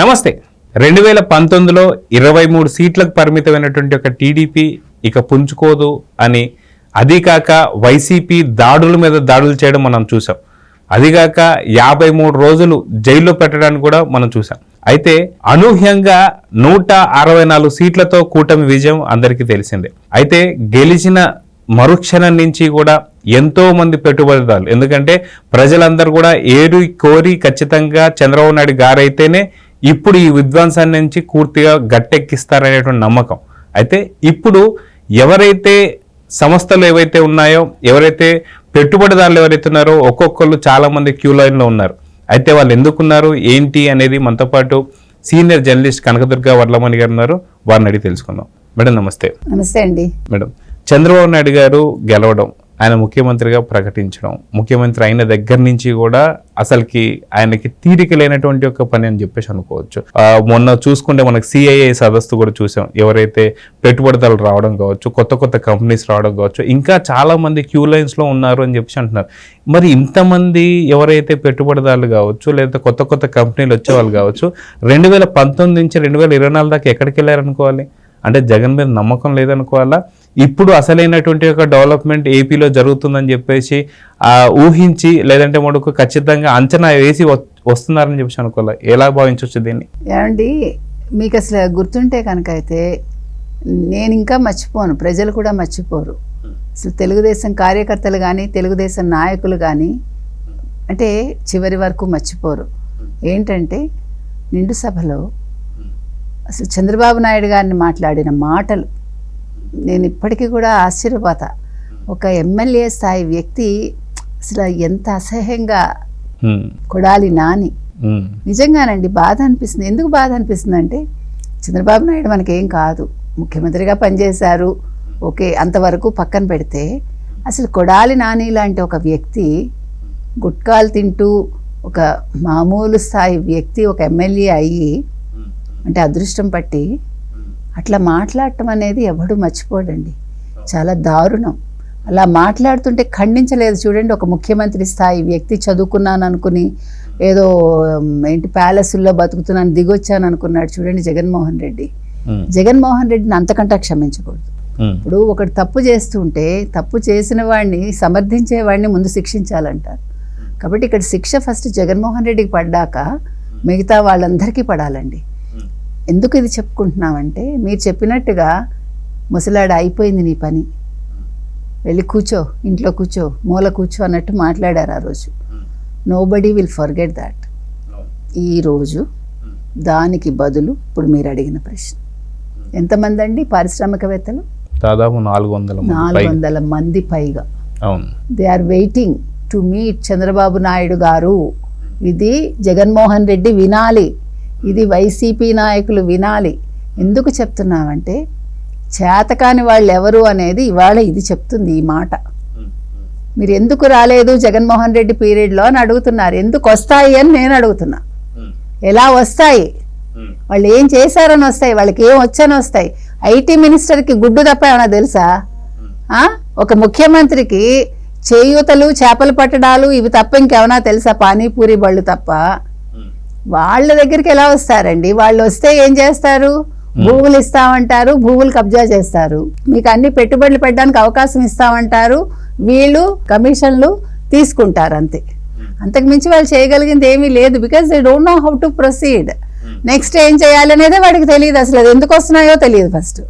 నమస్తే. 2019లో 23 సీట్లకు పరిమితమైనటువంటి ఒక టీడీపీ ఇక పుంజుకోదు అని, అదీకాక వైసీపీ దాడుల మీద దాడులు చేయడం మనం చూసాం. అదిగాక 53 రోజులు జైల్లో పెట్టడానికి కూడా మనం చూసాం. అయితే అనూహ్యంగా 164 సీట్లతో కూటమి విజయం అందరికీ తెలిసిందే. అయితే గెలిచిన మరుక్షణం నుంచి కూడా ఎంతో మంది పెట్టుబడిదారులు, ఎందుకంటే ప్రజలందరూ కూడా ఏరి కోరి ఖచ్చితంగా చంద్రబాబు నాయుడు గారైతేనే ఇప్పుడు ఈ విధ్వంసాన్ని నుంచి పూర్తిగా గట్టెక్కిస్తారనేటువంటి నమ్మకం. అయితే ఇప్పుడు ఎవరైతే సంస్థలు ఏవైతే ఉన్నాయో, ఎవరైతే పెట్టుబడిదారులు ఎవరైతే ఉన్నారో ఒక్కొక్కరు చాలా మంది క్యూ లైన్లో ఉన్నారు. అయితే వాళ్ళు ఎందుకున్నారు ఏంటి అనేది మనతో పాటు సీనియర్ జర్నలిస్ట్ కనకదుర్గ వడ్లమణి గారు ఉన్నారు. వారిని అడిగి తెలుసుకుందాం. మేడం నమస్తే. నమస్తే అండి. మేడం, చంద్రబాబు నాయుడు గారు గెలవడం, ఆయన ముఖ్యమంత్రిగా ప్రకటించడం, ముఖ్యమంత్రి అయిన దగ్గర నుంచి కూడా అసలుకి ఆయనకి తీరిక లేనటువంటి ఒక పని అని చెప్పేసి అనుకోవచ్చు. మొన్న చూసుకుంటే మనకు సిఐఏ సదస్సు కూడా చూసాం. ఎవరైతే పెట్టుబడిదారులు రావడం కావచ్చు, కొత్త కొత్త కంపెనీస్ రావడం కావచ్చు, ఇంకా చాలా మంది క్యూ లైన్స్లో ఉన్నారు అని చెప్పేసి అంటున్నారు. మరి ఇంతమంది ఎవరైతే పెట్టుబడిదారులు కావచ్చు, లేదా కొత్త కొత్త కంపెనీలు వచ్చేవాళ్ళు కావచ్చు, 2019 నుంచి 2024 దాకా ఎక్కడికి వెళ్ళారనుకోవాలి? అంటే జగన్ మీద నమ్మకం లేదనుకోవాలా? ఇప్పుడు అసలైనటువంటి ఒక డెవలప్మెంట్ ఏపీలో జరుగుతుందని చెప్పేసి ఊహించి, లేదంటే మనకు ఖచ్చితంగా అంచనా వేసి వస్తున్నారని చెప్పేసి అనుకోవాలా? ఎలా భావించవచ్చు దీన్ని? ఏమండి, మీకు అసలు గుర్తుంటే కనుక అయితే నేను ఇంకా మర్చిపోను, ప్రజలు కూడా మర్చిపోరు. అసలు తెలుగుదేశం కార్యకర్తలు కానీ, తెలుగుదేశం నాయకులు కానీ అంటే చివరి వరకు మర్చిపోరు. ఏంటంటే నిండు సభలో అసలు చంద్రబాబు నాయుడు గారిని మాట్లాడిన మాటలు నేను ఇప్పటికీ కూడా ఆశ్చర్యపోతా. ఒక ఎమ్మెల్యే స్థాయి వ్యక్తి అసలు ఎంత అసహ్యంగా కొడాలి నాని. నిజంగానండి బాధ అనిపిస్తుంది. ఎందుకు బాధ అనిపిస్తుంది అంటే, చంద్రబాబు నాయుడు మనకేం కాదు, ముఖ్యమంత్రిగా పనిచేశారు, ఓకే, అంతవరకు పక్కన పెడితే అసలు కొడాలి నాని లాంటి ఒక వ్యక్తి గుట్కాలు తింటూ ఒక మామూలు స్థాయి వ్యక్తి ఒక ఎమ్మెల్యే అయ్యి, అంటే అదృష్టం పట్టి అట్లా మాట్లాడటం అనేది ఎవడు మర్చిపోడండి. చాలా దారుణం. అలా మాట్లాడుతుంటే ఖండించలేదు చూడండి. ఒక ముఖ్యమంత్రి స్థాయి వ్యక్తి చదువుకున్నాను అనుకుని ఏదో ప్యాలెస్లో బతుకుతున్నాను దిగొచ్చాను అనుకున్నాడు చూడండి జగన్మోహన్ రెడ్డి. జగన్మోహన్ రెడ్డిని అంతకంటే క్షమించకూడదు. ఇప్పుడు ఒకటి తప్పు చేస్తుంటే తప్పు చేసిన వాడిని సమర్థించే వాడిని ముందు శిక్షించాలంటారు. కాబట్టి ఇక్కడ శిక్ష ఫస్ట్ జగన్మోహన్ రెడ్డికి పడ్డాక మిగతా వాళ్ళందరికీ పడాలండి. ఎందుకు ఇది చెప్పుకుంటున్నామంటే, మీరు చెప్పినట్టుగా ముసలాడ అయిపోయింది నీ పని, వెళ్ళి కూర్చో, ఇంట్లో కూర్చో, మూల కూర్చో అన్నట్టు మాట్లాడారు ఆ రోజు. Nobody will forget that. ఈరోజు దానికి బదులు ఇప్పుడు మీరు అడిగిన ప్రశ్న, ఎంతమంది అండి పారిశ్రామికవేత్తలు? దాదాపు 400 మంది పైగా. They are waiting to meet Chandrababu Naidu garu. ఇది జగన్మోహన్ రెడ్డి వినాలి, ఇది వైసీపీ నాయకులు వినాలి. ఎందుకు చెప్తున్నామంటే, చేతకాని వాళ్ళు ఎవరు అనేది ఇవాళ ఇది చెప్తుంది ఈ మాట. మీరు ఎందుకు రాలేదు జగన్మోహన్ రెడ్డి పీరియడ్లో అని అడుగుతున్నారు. ఎందుకు వస్తాయి అని నేను అడుగుతున్నా. ఎలా వస్తాయి? వాళ్ళు ఏం చేశారని వస్తాయి, వాళ్ళకి ఏం వచ్చని వస్తాయి. ఐటీ మినిస్టర్కి గుడ్డు తప్ప ఏమన్నా తెలుసా? ఒక ముఖ్యమంత్రికి చేయూతలు, చేపలు పట్టడాలు ఇవి తప్ప ఇంకేమన్నా తెలుసా? పానీపూరి బళ్ళు తప్ప. వాళ్ళ దగ్గరికి ఎలా వస్తారండి? వాళ్ళు వస్తే ఏం చేస్తారు? భూములు ఇస్తామంటారు, భూములు కబ్జా చేస్తారు, మీకు అన్ని పెట్టుబడులు పెట్టడానికి అవకాశం ఇస్తామంటారు, వీళ్ళు కమిషన్లు తీసుకుంటారు, అంతే. అంతకుమించి వాళ్ళు చేయగలిగింది ఏమీ లేదు. Because they don't know how to proceed. Next ఏం చేయాలనేదే వాడికి తెలియదు, అసలు అది ఎందుకు వస్తున్నాయో తెలియదు ఫస్ట్.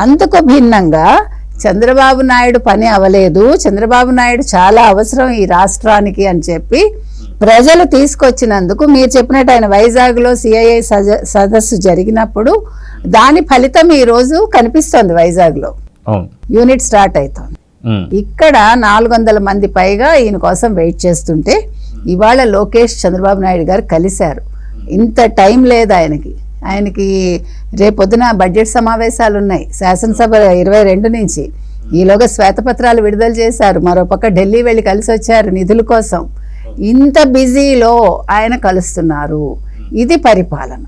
అందుకు భిన్నంగా చంద్రబాబు నాయుడు పని అవ్వలేదు, చంద్రబాబు నాయుడు చాలా అవసరం ఈ రాష్ట్రానికి అని చెప్పి ప్రజలు తీసుకొచ్చినందుకు, మీరు చెప్పినట్టు ఆయన వైజాగ్లో సిఐఐ సదస్సు జరిగినప్పుడు దాని ఫలితం ఈ రోజు కనిపిస్తోంది. వైజాగ్లో యూనిట్ స్టార్ట్ అవుతోంది. ఇక్కడ 400 మంది పైగా ఈయన కోసం వెయిట్ చేస్తుంటే ఇవాళ లోకేష్ చంద్రబాబు నాయుడు గారు కలిశారు. ఇంత టైం లేదు ఆయనకి రేపొద్దున బడ్జెట్ సమావేశాలు ఉన్నాయి శాసనసభ 22 నుంచి. ఈలోగా శ్వేతపత్రాలు విడుదల చేశారు. మరోపక్క ఢిల్లీ వెళ్ళి కలిసి వచ్చారు నిధుల కోసం. ఇంత బిజీలో ఆయన కలుస్తున్నారు. ఇది పరిపాలన,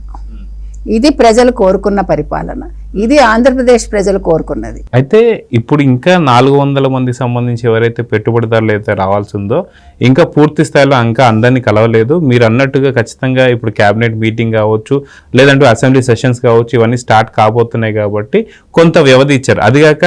ఇది ప్రజలు కోరుకున్న పరిపాలన. ఇది ఆంధ్రప్రదేశ్ ప్రజలు కోరుకున్నది. అయితే ఇప్పుడు ఇంకా 400 మంది సంబంధించి ఎవరైతే పెట్టుబడిదారులు అయితే రావాల్సిందో ఇంకా పూర్తి స్థాయిలో ఇంకా అందరినీ కలవలేదు. మీరు అన్నట్టుగా ఖచ్చితంగా ఇప్పుడు క్యాబినెట్ మీటింగ్ కావచ్చు, లేదంటే అసెంబ్లీ సెషన్స్ కావచ్చు, ఇవన్నీ స్టార్ట్ కాబోతున్నాయి కాబట్టి కొంత వ్యవధి ఇచ్చారు. అదిగాక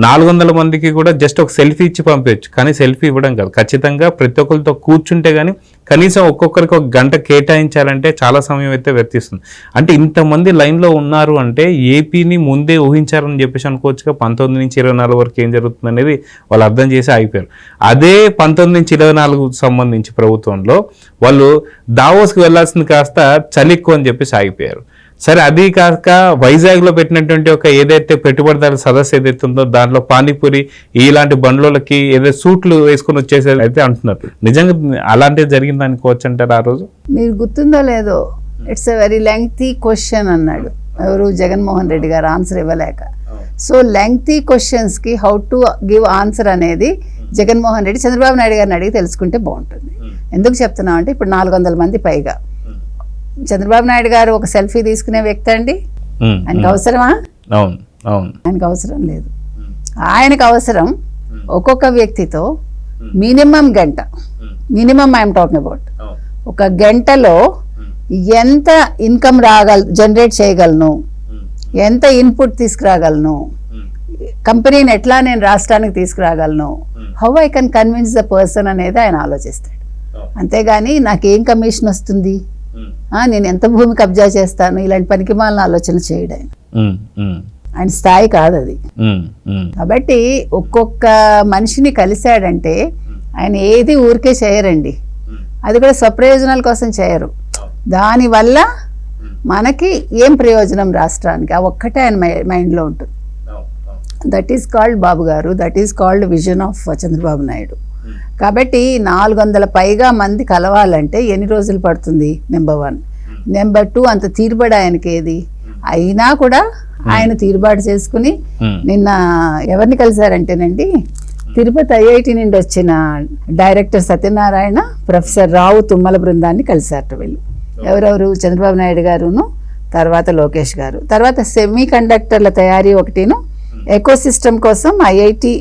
400 మందికి కూడా జస్ట్ ఒక సెల్ఫీ ఇచ్చి పంపించచ్చు, కానీ సెల్ఫీ ఇవ్వడం కాదు, ఖచ్చితంగా ప్రతి ఒక్కరితో కూర్చుంటే కానీ కనీసం ఒక్కొక్కరికి ఒక గంట కేటాయించాలంటే చాలా సమయం అయితే వ్యర్థిస్తుంది. అంటే ఇంతమంది లైన్లో ఉన్నారు అంటే ఏపీని ముందే ఊహించారని చెప్పేసి అనుకోవచ్చుగా. 19 నుంచి 24 వరకు ఏం జరుగుతుంది అనేది వాళ్ళు అర్థం చేసి ఆగిపోయారు. అదే 19 నుంచి 24 సంబంధించి ప్రభుత్వంలో వాళ్ళు దావోస్కి వెళ్లాల్సింది కాస్త చలిక్కు అని చెప్పేసి ఆగిపోయారు. సరే, అది కాక వైజాగ్లో పెట్టినటువంటి ఒక ఏదైతే పెట్టుబడిదారుల సదస్సు ఏదైతే ఉందో దాంట్లో పానీపూరి ఇలాంటి బండ్లకి ఏదైతే సూట్లు వేసుకొని వచ్చేసేది అయితే అంటున్నారు. నిజంగా అలాంటిది జరిగింది అనుకోవచ్చు అంటారు ఆ రోజు? మీరు గుర్తుందో లేదో, it's a very lengthy question అన్నాడు ఎవరు, జగన్మోహన్ రెడ్డి గారు ఆన్సర్ ఇవ్వలేక. సో లెంగ్తీ క్వశ్చన్స్కి హౌ టు గివ్ ఆన్సర్ అనేది జగన్మోహన్ రెడ్డి చంద్రబాబు నాయుడు గారిని అడిగి తెలుసుకుంటే బాగుంటుంది. ఎందుకు చెప్తున్నాం అంటే ఇప్పుడు 400 మంది పైగా, చంద్రబాబు నాయుడు గారు ఒక సెల్ఫీ తీసుకునే వ్యక్తి అండి? ఆయనకు అవసరమా? ఆయనకు అవసరం లేదు. ఆయనకు అవసరం ఒక్కొక్క వ్యక్తితో మినిమం గంట, మినిమం ఐఎమ్ టాకింగ్ అబౌట్, ఒక గంటలో ఎంత ఇన్కమ్ జనరేట్ చేయగలను, ఎంత ఇన్పుట్ తీసుకురాగలను, కంపెనీని ఎట్లా నేను రాష్ట్రానికి తీసుకురాగలను, how I can convince the person అనేది ఆయన ఆలోచిస్తాడు. అంతేగాని నాకేం కమిషన్ వస్తుంది, నేను ఎంత భూమి కబ్జా చేస్తాను, ఇలాంటి పనికిమాలిన ఆలోచన చేయడు ఆయన స్థాయి కాదు అది. కాబట్టి ఒక్కొక్క మనిషిని కలిశాడంటే ఆయన ఏది ఊరికే చేయరండి, అది కూడా స్వప్రయోజనాల కోసం చేయరు. దానివల్ల మనకి ఏం ప్రయోజనం రాష్ట్రానికి, ఆ ఒక్కటే ఆయన మైండ్లో ఉంటుంది. దట్ ఈస్ కాల్డ్ బాబు గారు, that is called vision of Chandrababu Naidu. కాబట్టి 400 పైగా మంది కలవాలంటే ఎన్ని రోజులు పడుతుంది? నెంబర్ 1. నెంబర్ 2, అంత తీరుబడి ఆయనకి ఏది? అయినా కూడా ఆయన తీరుబాటు చేసుకుని నిన్న ఎవరిని కలిశారంటేనండి, తిరుపతి ఐఐటి నుండి వచ్చిన డైరెక్టర్ సత్యనారాయణ, ప్రొఫెసర్ రావు తుమ్మల బృందాన్ని కలిశారట వీళ్ళు. ఎవరెవరు? చంద్రబాబు నాయుడు గారును, తర్వాత లోకేష్ గారు, తర్వాత సెమీ కండక్టర్ల తయారీ ఒకటిను, ఎకోసిస్టమ్ కోసం ఐఐటి,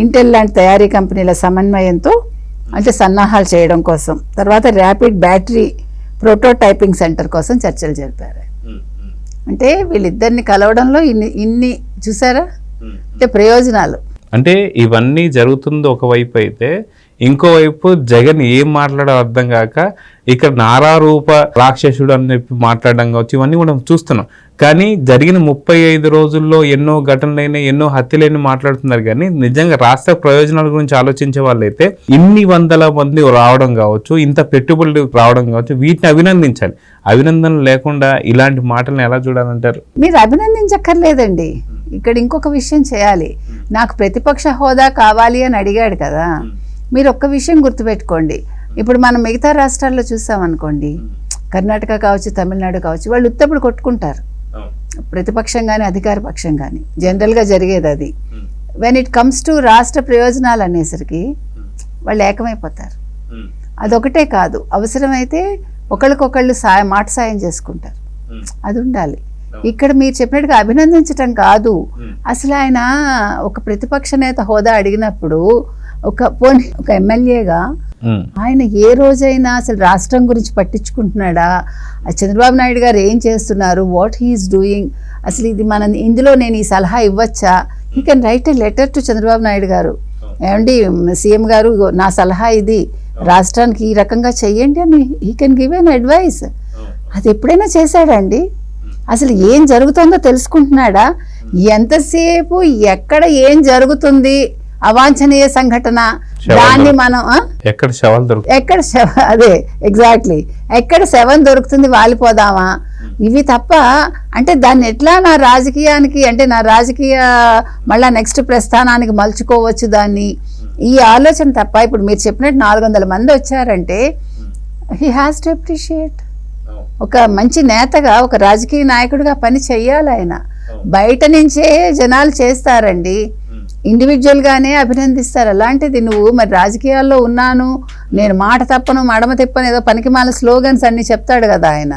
ఇంటెల్ లాంటి తయారీ కంపెనీల సమన్వయంతో అంటే సన్నాహాలు చేయడం కోసం, తర్వాత ర్యాపిడ్ బ్యాటరీ ప్రోటోటైపింగ్ సెంటర్ కోసం చర్చలు జరిపారు. అంటే వీళ్ళిద్దరిని కలవడంలో ఇన్ని చూసారా అంటే ప్రయోజనాలు. అంటే ఇవన్నీ జరుగుతుంది ఒకవైపు అయితే, ఇంకోవైపు జగన్ ఏం మాట్లాడో అర్థం కాక ఇక్కడ నారారూప రాక్షసుడు అని చెప్పి మాట్లాడడం కావచ్చు, ఇవన్నీ కూడా చూస్తున్నాం. కానీ జరిగిన 35 రోజుల్లో ఎన్నో ఘటనలైనా, ఎన్నో హత్యలైనా మాట్లాడుతున్నారు. కానీ నిజంగా రాష్ట్ర ప్రయోజనాల గురించి ఆలోచించే వాళ్ళైతే ఇన్ని 100 మంది రావడం కావచ్చు, ఇంత పెట్టుబడులు రావడం కావచ్చు, వీటిని అభినందించాలి. అభినందన లేకుండా ఇలాంటి మాటలను ఎలా చూడాలంటారు? మీరు అభినందించక్కర్లేదండి. ఇక్కడ ఇంకొక విషయం చేయాలి. నాకు ప్రతిపక్ష హోదా కావాలి అని అడిగాడు కదా, మీరు ఒక్క విషయం గుర్తుపెట్టుకోండి. ఇప్పుడు మనం మిగతా రాష్ట్రాల్లో చూసామనుకోండి, కర్ణాటక కావచ్చు, తమిళనాడు కావచ్చు, వాళ్ళు ఉత్తప్పుడు కొట్టుకుంటారు, ప్రతిపక్షం కానీ అధికార పక్షం కానీ. జనరల్గా జరిగేది అది. వెన్ ఇట్ కమ్స్ టు రాష్ట్ర ప్రయోజనాలు అనేసరికి వాళ్ళు ఏకమైపోతారు. అదొకటే కాదు, అవసరమైతే ఒకళ్ళకొకళ్ళు మాట సాయం చేసుకుంటారు. అది ఉండాలి. ఇక్కడ మీరు చెప్పినట్టుగా అభినందించటం కాదు. అసలు ఆయన ఒక ప్రతిపక్ష నేత హోదా అడిగినప్పుడు ఒక ఎమ్మెల్యేగా ఆయన ఏ రోజైనా అసలు రాష్ట్రం గురించి పట్టించుకుంటున్నాడా? చంద్రబాబు నాయుడు గారు ఏం చేస్తున్నారు, వాట్ హీఈస్ డూయింగ్, అసలు ఇది మనం ఇందులో నేను ఈ సలహా ఇవ్వచ్చా? He can write a letter to Chandrababu Naidu garu, ఏమండి సీఎం గారు నా సలహా ఇది, రాష్ట్రానికి ఈ రకంగా చెయ్యండి అని he can give an advice. అది ఎప్పుడైనా చేశాడండి? అసలు ఏం జరుగుతుందో తెలుసుకుంటున్నాడా? ఎంతసేపు ఎక్కడ ఏం జరుగుతుంది, అవాంఛనీయ సంఘటన, దాన్ని మనం ఎక్కడ అదే ఎగ్జాక్ట్లీ ఎక్కడ శవం దొరుకుతుంది వాలిపోదామా, ఇవి తప్ప. అంటే దాన్ని ఎట్లా నా రాజకీయానికి, అంటే నా రాజకీయ మళ్ళా నెక్స్ట్ ప్రస్థానానికి మలుచుకోవచ్చు దాన్ని, ఈ ఆలోచన తప్ప. ఇప్పుడు మీరు చెప్పినట్టు 400 మంది వచ్చారంటే హీ హ్యాస్ టు అప్రిషియేట్. ఒక మంచి నేతగా, ఒక రాజకీయ నాయకుడిగా పని చెయ్యాలి ఆయన. బయట నుంచే జనాలు చేస్తారండి, ఇండివిజువల్గానే అభినందిస్తారు. అలాంటిది నువ్వు మరి రాజకీయాల్లో ఉన్నాను, నేను మాట తప్పను, మడమ తిప్పను, ఏదో పనికిమాల స్లోగన్స్ అన్ని చెప్తాడు కదా ఆయన.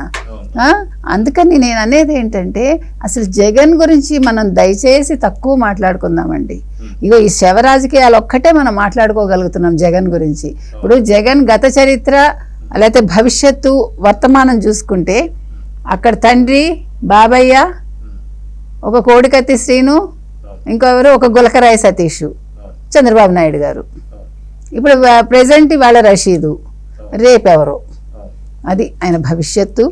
అందుకని నేను అనేది ఏంటంటే అసలు జగన్ గురించి మనం దయచేసి తక్కువ మాట్లాడుకుందామండి. ఇగో ఈ శవ రాజకీయాలు ఒక్కటే మనం మాట్లాడుకోగలుగుతున్నాం జగన్ గురించి. ఇప్పుడు జగన్ గత చరిత్ర లేకపోతే భవిష్యత్తు వర్తమానం చూసుకుంటే అక్కడ తండ్రి బాబయ్య, ఒక కోడికత్తి శ్రీను, ఇంకెవరు ఒక గులకరాయి సతీష్, చంద్రబాబు నాయుడు గారు. ఇప్పుడు ప్రజెంట్ ఇవాళ రషీదు, రేపెవరు, అది ఆయన భవిష్యత్తు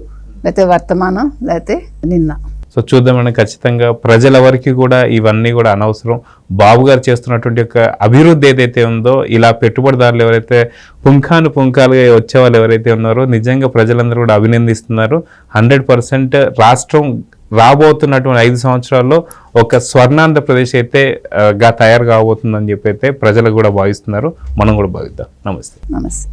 లేకపోతే వర్తమానం లేకపోతే నిన్న. సో చూద్దామని ఖచ్చితంగా ప్రజల వరకు కూడా ఇవన్నీ కూడా అనవసరం. బాబు గారు చేస్తున్నటువంటి యొక్క అభివృద్ధి ఏదైతే ఉందో, ఇలా పెట్టుబడిదారులు ఎవరైతే పుంఖాలుగా వచ్చేవాళ్ళు ఎవరైతే ఉన్నారో నిజంగా ప్రజలందరూ కూడా అభినందిస్తున్నారు. 100% రాష్ట్రం రాబోతున్నటువంటి 5 సంవత్సరాల్లో ఒక స్వర్ణాంధ్రప్రదేశ్ అయితే తయారు కాబోతుందని చెప్పి అయితే ప్రజలు కూడా భావిస్తున్నారు. మనం కూడా భావిద్దాం. నమస్తే. నమస్తే.